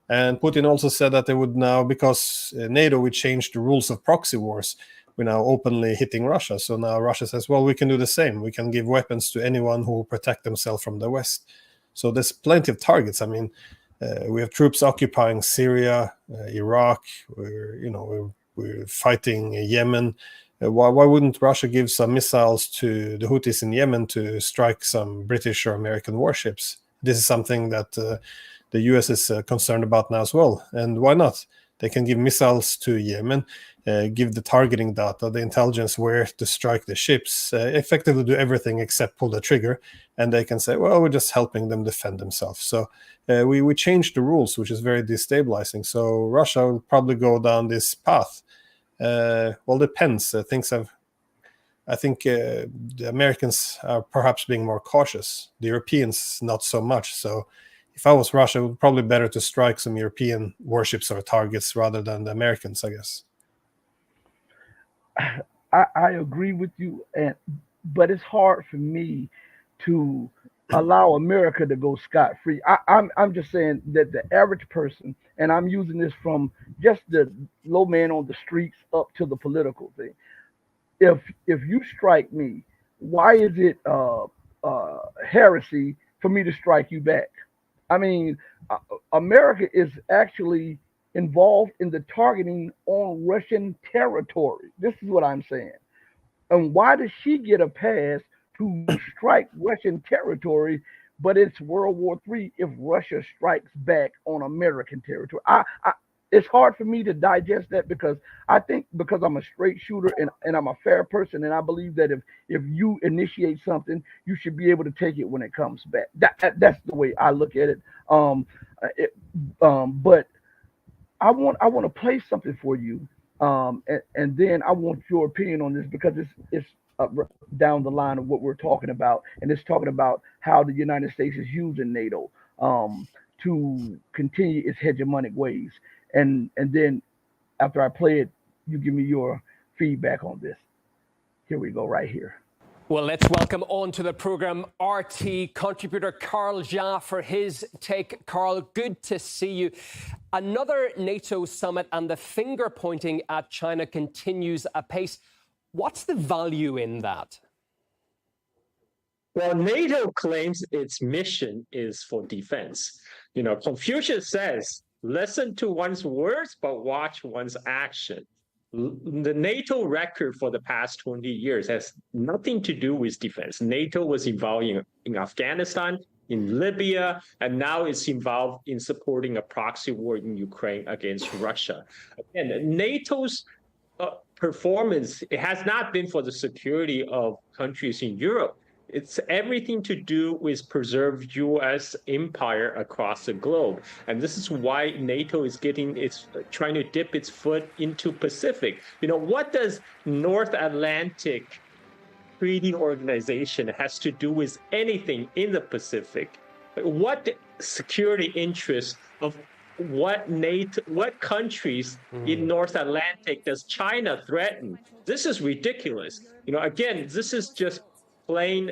And Putin also said that they would now, because NATO would change the rules of proxy wars, we're now openly hitting Russia. So now Russia says, well, we can do the same. We can give weapons to anyone who will protect themselves from the West. So there's plenty of targets. I mean, we have troops occupying Syria, Iraq. We're fighting Yemen. Why wouldn't Russia give some missiles to the Houthis in Yemen to strike some British or American warships? This is something that the US is concerned about now as well. And why not? They can give missiles to Yemen, give the targeting data, the intelligence where to strike the ships, effectively do everything except pull the trigger. And they can say, well, we're just helping them defend themselves. So we changed the rules, which is very destabilizing. So Russia will probably go down this path. Well, depends. I think the Americans are perhaps being more cautious. The Europeans, not so much. So if I was Russia, it would probably be better to strike some European warships or targets rather than the Americans, I guess. I agree with you, but it's hard for me to allow America to go scot-free. I'm just saying that the average person, and I'm using this from just the low man on the streets up to the political thing. If you strike me, why is it heresy for me to strike you back? I mean, America is actually involved in the targeting on Russian territory. This is what I'm saying. And why does she get a pass to strike Russian territory, but it's World War III if Russia strikes back on American territory? It's hard for me to digest that because I think because I'm a straight shooter and I'm a fair person, and I believe that if you initiate something, you should be able to take it when it comes back. That's the way I look at it. But I want to play something for you, and then I want your opinion on this because it's down the line of what we're talking about, and it's talking about how the United States is using NATO to continue its hegemonic ways. And then after I play it, you give me your feedback on this. Here we go, right here. Well, let's welcome on to the program RT contributor Carl Jha for his take. Carl, good to see you. Another NATO summit and the finger pointing at China continues apace. What's the value in that? Well, NATO claims its mission is for defense. Confucius says, listen to one's words, but watch one's action. The NATO record for the past 20 years has nothing to do with defense. NATO was involved in Afghanistan, in Libya, and now it's involved in supporting a proxy war in Ukraine against Russia. Again, NATO's performance, it has not been for the security of countries in Europe. It's everything to do with preserved U.S. empire across the globe. And this is why NATO is trying to dip its foot into Pacific. What does North Atlantic Treaty Organization has to do with anything in the Pacific? What security interests of what countries in North Atlantic does China threaten? This is ridiculous. Again, this is just plain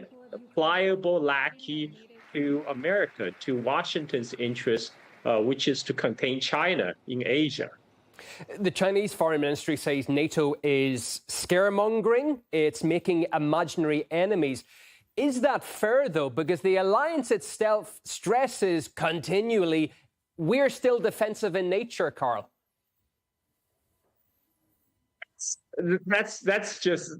pliable lackey to America, to Washington's interest, which is to contain China in Asia. The Chinese Foreign Ministry says NATO is scaremongering. It's making imaginary enemies. Is that fair, though? Because the alliance itself stresses continually, we're still defensive in nature, Carl. That's just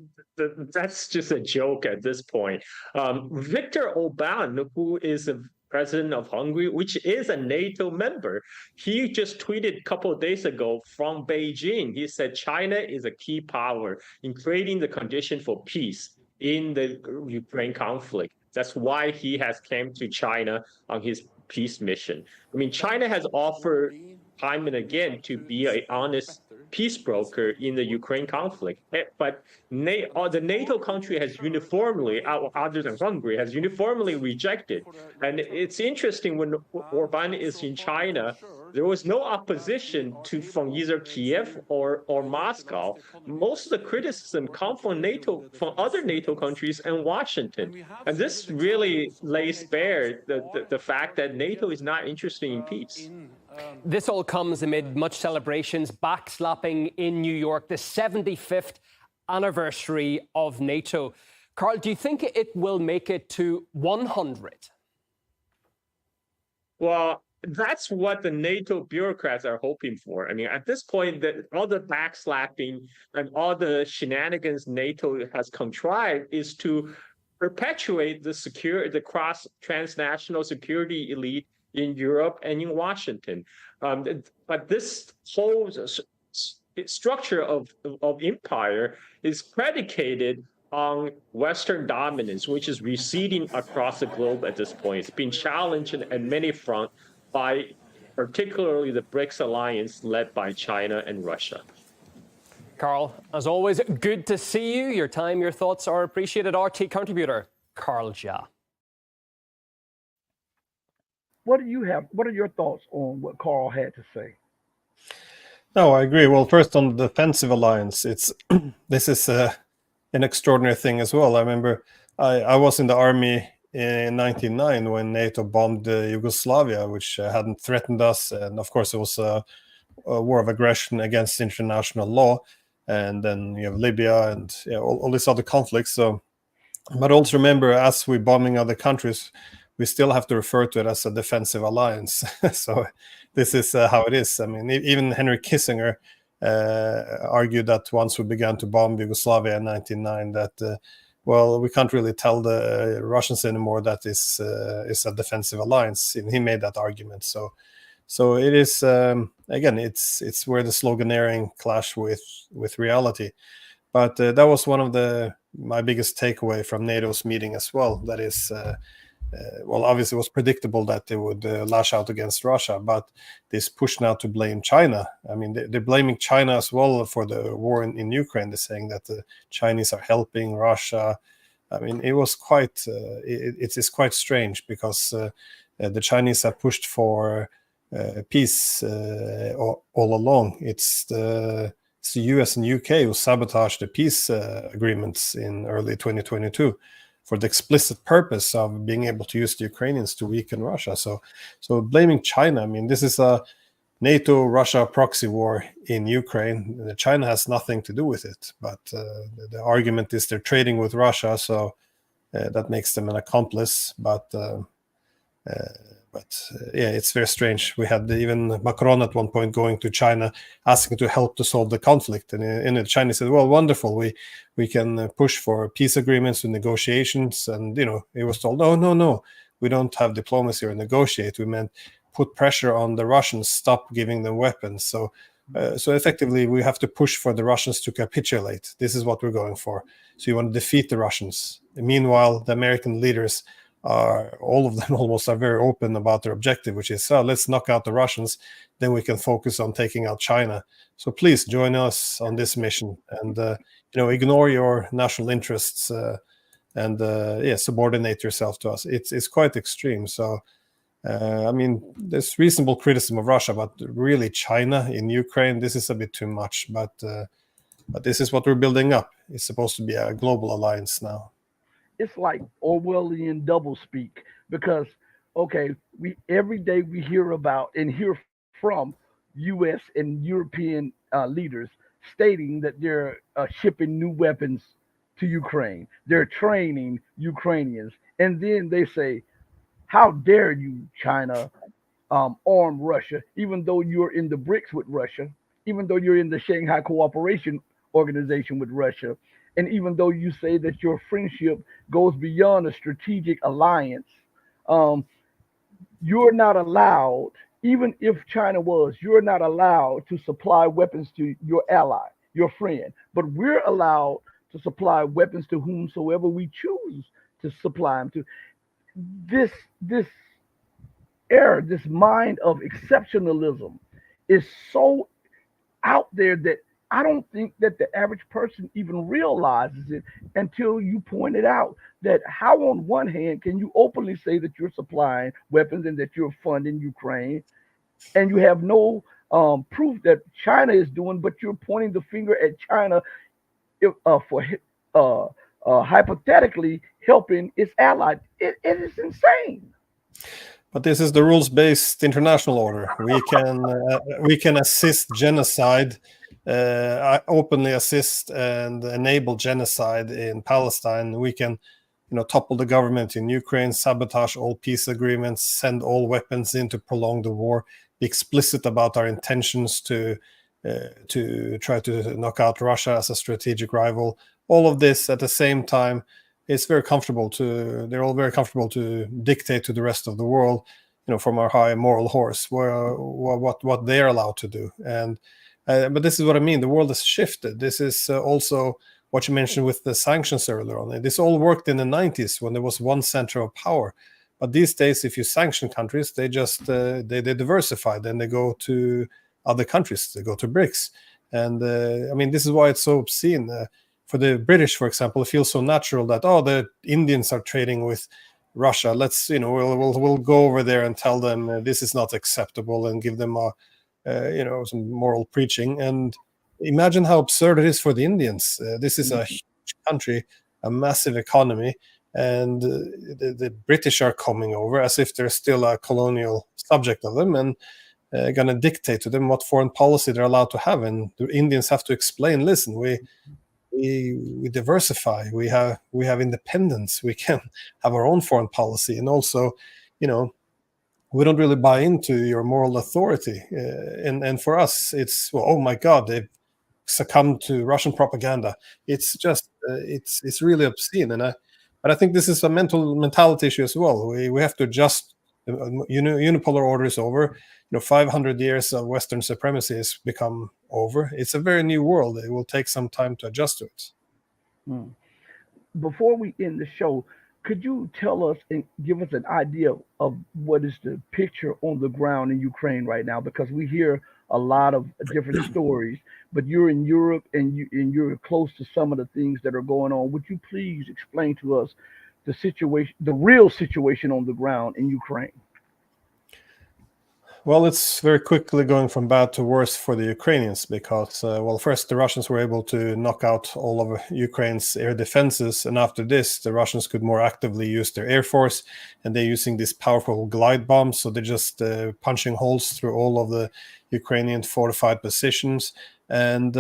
a joke at this point. Viktor Orbán, who is the president of Hungary, which is a NATO member, he just tweeted a couple of days ago from Beijing. He said China is a key power in creating the condition for peace in the Ukraine conflict. That's why he has come to China on his peace mission. I mean, China has offered time and again to be an honest peace broker in the Ukraine conflict. But the NATO country has uniformly, other than Hungary, has uniformly rejected. And it's interesting when Orbán is in China, there was no opposition from either Kiev or Moscow. Most of the criticism come from other NATO countries and Washington. And this really lays bare the fact that NATO is not interested in peace. This all comes amid much celebrations, backslapping in New York, the 75th anniversary of NATO. Carl, do you think it will make it to 100? Well, that's what the NATO bureaucrats are hoping for. I mean, at this point, all the backslapping and all the shenanigans NATO has contrived is to perpetuate the cross transnational security elite in Europe and in Washington. But this whole structure of empire is predicated on Western dominance, which is receding across the globe at this point. It's been challenged at many fronts by particularly the BRICS alliance led by China and Russia. Carl, as always, good to see you. Your time, your thoughts are appreciated. RT contributor Carl Jha. What do you have? What are your thoughts on what Carl had to say? No, I agree. Well, first on the defensive alliance, this is an extraordinary thing as well. I remember I was in the army in 1999 when NATO bombed Yugoslavia, which hadn't threatened us, and of course it was a war of aggression against international law. And then you have Libya and all these other conflicts. So, but also remember, as we're bombing other countries, we still have to refer to it as a defensive alliance. So this is how it is. I mean, even Henry Kissinger argued that once we began to bomb Yugoslavia in 1999, that well, we can't really tell the Russians anymore that is a defensive alliance. He made that argument. So it is again, it's where the sloganeering clash with reality. But that was one of my biggest takeaway from NATO's meeting as well. That is, well, obviously it was predictable that they would lash out against Russia, but this push now to blame China. I mean, they're blaming China as well for the war in Ukraine. They're saying that the Chinese are helping Russia. I mean, it was quite, it's quite strange because the Chinese have pushed for peace all along. It's the US and UK who sabotaged the peace agreements in early 2022 for the explicit purpose of being able to use the Ukrainians to weaken Russia. So blaming China, I mean, this is a NATO-Russia proxy war in Ukraine. China has nothing to do with it, but the argument is they're trading with Russia, so that makes them an accomplice. But yeah, it's very strange. We had even Macron at one point going to China asking to help to solve the conflict. And the Chinese said, well, wonderful, we can push for peace agreements and negotiations. And, you know, it was told, no, we don't have diplomacy or negotiate. We meant put pressure on the Russians, stop giving them weapons. So effectively, we have to push for the Russians to capitulate. This is what we're going for. So you want to defeat the Russians. Meanwhile, the American leaders all of them almost are very open about their objective, which is let's knock out the Russians, then we can focus on taking out China. So please join us on this mission and ignore your national interests and subordinate yourself to us. It's quite extreme. So I mean, there's reasonable criticism of Russia, but really China in Ukraine, this is a bit too much. But this is what we're building up. It's supposed to be a global alliance now. It's like Orwellian doublespeak because, okay, every day we hear about and hear from U.S. and European leaders stating that they're shipping new weapons to Ukraine. They're training Ukrainians. And then they say, how dare you, China, arm Russia, even though you're in the BRICS with Russia, even though you're in the Shanghai Cooperation Organization with Russia, and even though you say that your friendship goes beyond a strategic alliance, you're not allowed, even if China was, you're not allowed to supply weapons to your ally, your friend. But we're allowed to supply weapons to whomsoever we choose to supply them to. This error, this mind of exceptionalism is so out there that I don't think that the average person even realizes it until you point it out. That how on one hand can you openly say that you're supplying weapons and that you're funding Ukraine, and you have no proof that China is doing, but you're pointing the finger at China for hypothetically helping its allies. It is insane. But this is the rules-based international order. We can assist genocide openly assist and enable genocide in Palestine, we can, topple the government in Ukraine, sabotage all peace agreements, send all weapons in to prolong the war, be explicit about our intentions to try to knock out Russia as a strategic rival. All of this at the same time, they're all very comfortable to dictate to the rest of the world, from our high moral horse, what they're allowed to do. And but this is what I mean. The world has shifted. This is also what you mentioned with the sanctions earlier on. This all worked in the 90s when there was one center of power. But these days, if you sanction countries, they just they diversify. Then they go to other countries. They go to BRICS. And I mean, this is why it's so obscene. For the British, for example, it feels so natural that, the Indians are trading with Russia. Let's, we'll go over there and tell them this is not acceptable and give them some moral preaching. And imagine how absurd it is for the Indians. This is a huge country, a massive economy, and the British are coming over as if they're still a colonial subject of them and going to dictate to them what foreign policy they're allowed to have. And the Indians have to explain, listen, we diversify, we have independence, we can have our own foreign policy, and also, we don't really buy into your moral authority. And for us, it's, well, oh my God, they've succumbed to Russian propaganda. It's just, it's really obscene. But I think this is a mentality issue as well. We have to adjust. Unipolar order is over. 500 years of Western supremacy has become over. It's a very new world. It will take some time to adjust to it. Before we end the show, could you tell us and give us an idea of what is the picture on the ground in Ukraine right now? Because we hear a lot of different stories, but you're in Europe and you're close to some of the things that are going on. Would you please explain to us the situation, the real situation on the ground in Ukraine? Well, it's very quickly going from bad to worse for the Ukrainians because, first the Russians were able to knock out all of Ukraine's air defenses, and after this, the Russians could more actively use their air force, and they're using these powerful glide bombs, so they're just punching holes through all of the Ukrainian fortified positions, and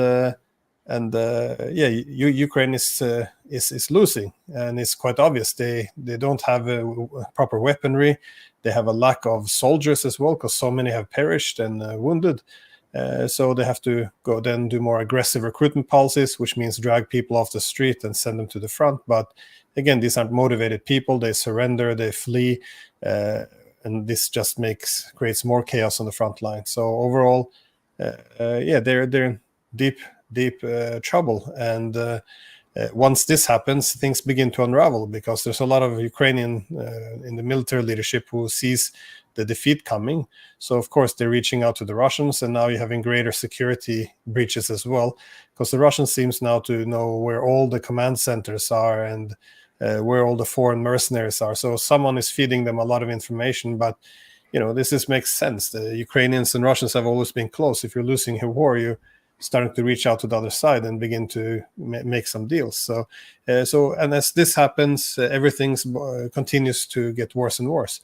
Ukraine is losing, and it's quite obvious. They don't have proper weaponry. They have a lack of soldiers as well because so many have perished and wounded. So they have to go then do more aggressive recruitment policies, which means drag people off the street and send them to the front. But again, these aren't motivated people. They surrender, they flee, and this just creates more chaos on the front line. So overall, they're in deep trouble. And once this happens, things begin to unravel because there's a lot of Ukrainian in the military leadership who sees the defeat coming. So, of course, they're reaching out to the Russians, and now you're having greater security breaches as well because the Russians seems now to know where all the command centers are and where all the foreign mercenaries are. So someone is feeding them a lot of information, but this makes sense. The Ukrainians and Russians have always been close. If you're losing a war, you're starting to reach out to the other side and begin to make some deals. So and as this happens, everything continues to get worse and worse.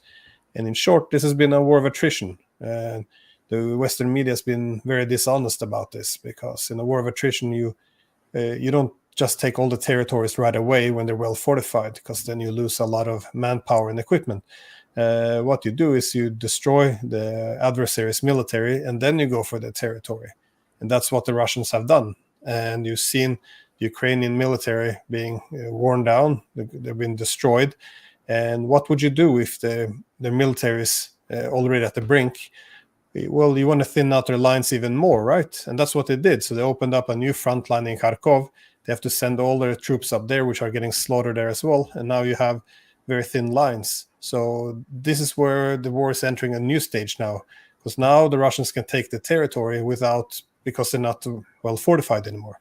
And in short, this has been a war of attrition. The Western media has been very dishonest about this because in a war of attrition, you don't just take all the territories right away when they're well fortified, because then you lose a lot of manpower and equipment. What you do is you destroy the adversary's military, and then you go for the territory. And that's what the Russians have done. And you've seen the Ukrainian military being worn down. They've been destroyed. And what would you do if the military is already at the brink? Well, you want to thin out their lines even more, right? And that's what they did. So they opened up a new front line in Kharkov. They have to send all their troops up there, which are getting slaughtered there as well. And now you have very thin lines. So this is where the war is entering a new stage now, because now the Russians can take the territory because they're not well fortified anymore.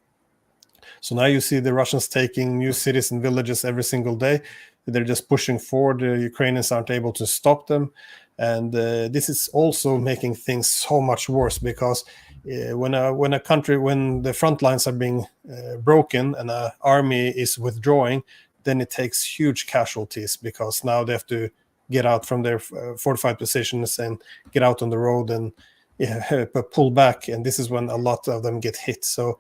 So now you see the Russians taking new cities and villages every single day. They're just pushing forward. The Ukrainians aren't able to stop them. And this is also making things so much worse because when the front lines are being broken and an army is withdrawing, then it takes huge casualties because now they have to get out from their fortified positions and get out on the road and pull back, and this is when a lot of them get hit. So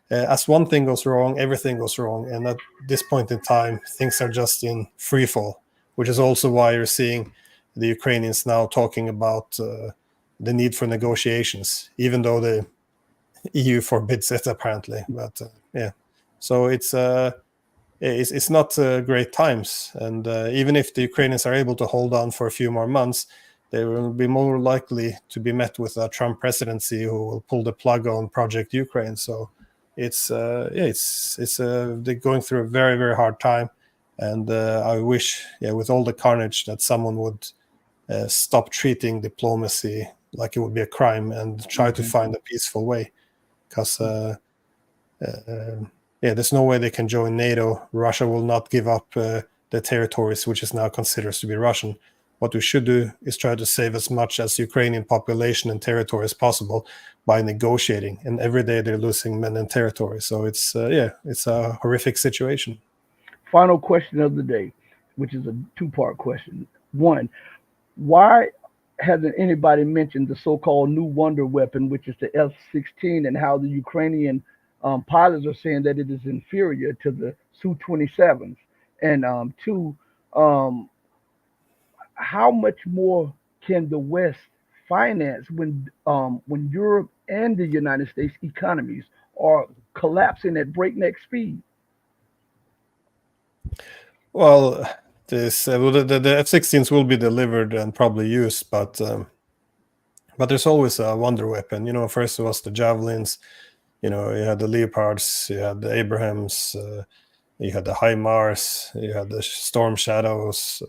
as one thing goes wrong, everything goes wrong, and at this point in time, things are just in free fall, which is also why you're seeing the Ukrainians now talking about the need for negotiations, even though the EU forbids it apparently. But so it's not great times, and even if the Ukrainians are able to hold on for a few more months, they will be more likely to be met with a Trump presidency who will pull the plug on Project Ukraine. So it's they're going through a very, very hard time, and I wish, with all the carnage, that someone would stop treating diplomacy like it would be a crime and try to find a peaceful way, because there's no way they can join NATO. Russia will not give up the territories which is now considered to be Russian. What we should do is try to save as much as Ukrainian population and territory as possible by negotiating. And every day they're losing men and territory. So it's a horrific situation. Final question of the day, which is a two-part question. One, why hasn't anybody mentioned the so-called new wonder weapon, which is the F-16, and how the Ukrainian pilots are saying that it is inferior to the Su-27s? And two, how much more can the West finance when Europe and the United States economies are collapsing at breakneck speed? Well, the F-16s will be delivered and probably used, but there's always a wonder weapon. First it was the Javelins, you had the Leopards, you had the Abrahams, you had the HIMARS, you had the Storm Shadows.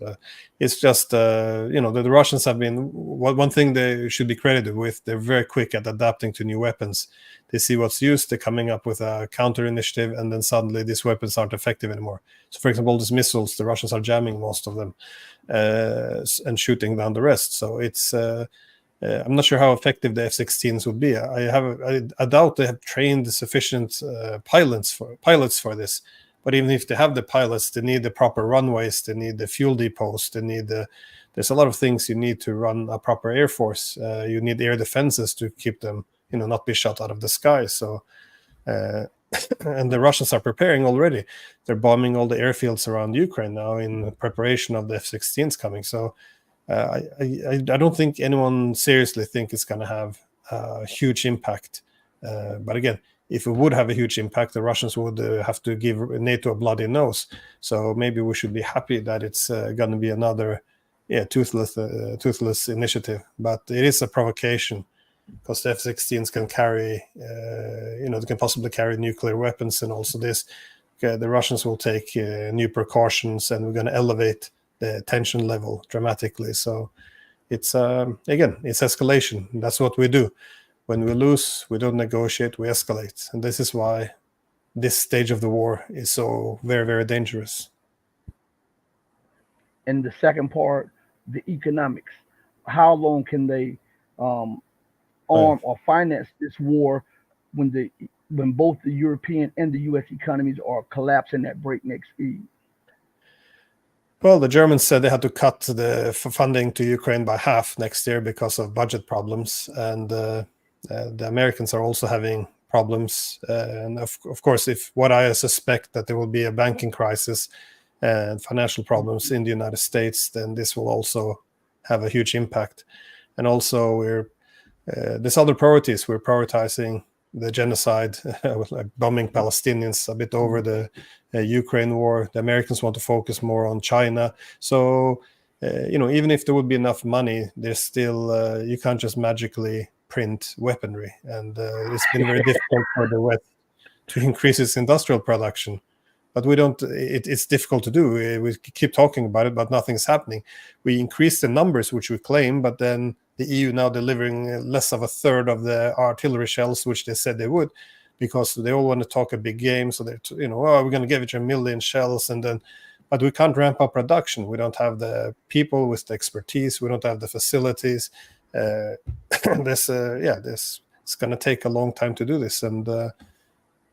It's just, the Russians have been, one thing they should be credited with, they're very quick at adapting to new weapons. They see what's used, they're coming up with a counter initiative, and then suddenly these weapons aren't effective anymore. So, for example, all these missiles, the Russians are jamming most of them and shooting down the rest. So it's, I'm not sure how effective the F-16s would be. I doubt they have trained sufficient pilots for this. But even if they have the pilots, they need the proper runways, they need the fuel depots, there's a lot of things you need to run a proper air force. You need air defenses to keep them, not be shot out of the sky. So, and the Russians are preparing already. They're bombing all the airfields around Ukraine now in preparation of the F-16s coming. So I don't think anyone seriously think it's going to have a huge impact. But again, if it would have a huge impact, the Russians would have to give NATO a bloody nose. So maybe we should be happy that it's going to be another toothless initiative. But it is a provocation, because the F-16s can carry, they can possibly carry nuclear weapons, and also this. The Russians will take new precautions, and we're going to elevate the tension level dramatically. So it's, again, it's escalation. That's what we do. When we lose, we don't negotiate, we escalate. And this is why this stage of the war is so very, very dangerous. And the second part, the economics. How long can they arm or finance this war when both the European and the U.S. economies are collapsing at breakneck speed? Well, the Germans said they had to cut the funding to Ukraine by half next year because of budget problems. And the Americans are also having problems, and of course, if what I suspect that there will be a banking crisis and financial problems in the United States, then this will also have a huge impact. And also, there's other priorities. We're prioritizing the genocide, like bombing Palestinians a bit over the Ukraine war. The Americans want to focus more on China. So, even if there would be enough money, there's still you can't just magically print weaponry, and it's been very difficult for the West to increase its industrial production. But we don't. It's difficult to do. We keep talking about it, but nothing's happening. We increase the numbers which we claim, but then the EU now delivering less of a third of the artillery shells which they said they would, because they all want to talk a big game. So they're, we're going to give it 1 million shells, and then. But we can't ramp up production. We don't have the people with the expertise. We don't have the facilities. It's going to take a long time to do this, and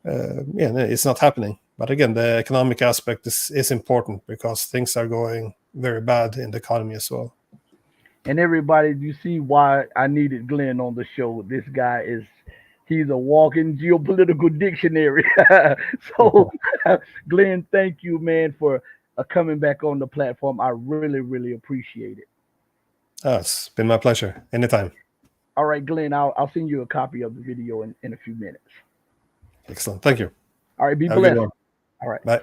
it's not happening. But again, the economic aspect is important, because things are going very bad in the economy as well. And everybody, you see why I needed Glenn on the show. This guy he's a walking geopolitical dictionary. So, Glenn, thank you, man, for coming back on the platform. I really, really appreciate it. Oh, it's been my pleasure. Anytime. All right, Glenn, I'll send you a copy of the video in a few minutes. Excellent. Thank you. All right, be Have a good blessed. one. All right. Bye.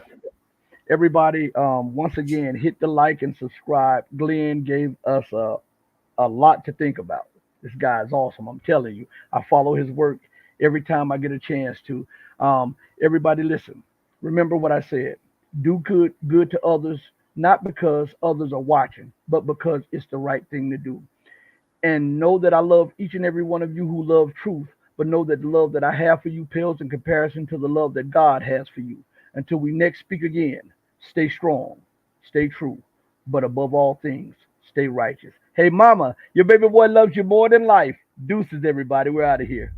Everybody, once again, hit the like and subscribe. Glenn gave us a lot to think about. This guy is awesome. I'm telling you. I follow his work every time I get a chance to. Everybody listen. Remember what I said. Do good to others, not because others are watching, but because it's the right thing to do. And know that I love each and every one of you who love truth, but know that the love that I have for you pales in comparison to the love that God has for you. Until we next speak again, stay strong, stay true, but above all things, stay righteous. Hey, mama, your baby boy loves you more than life. Deuces, everybody. We're out of here.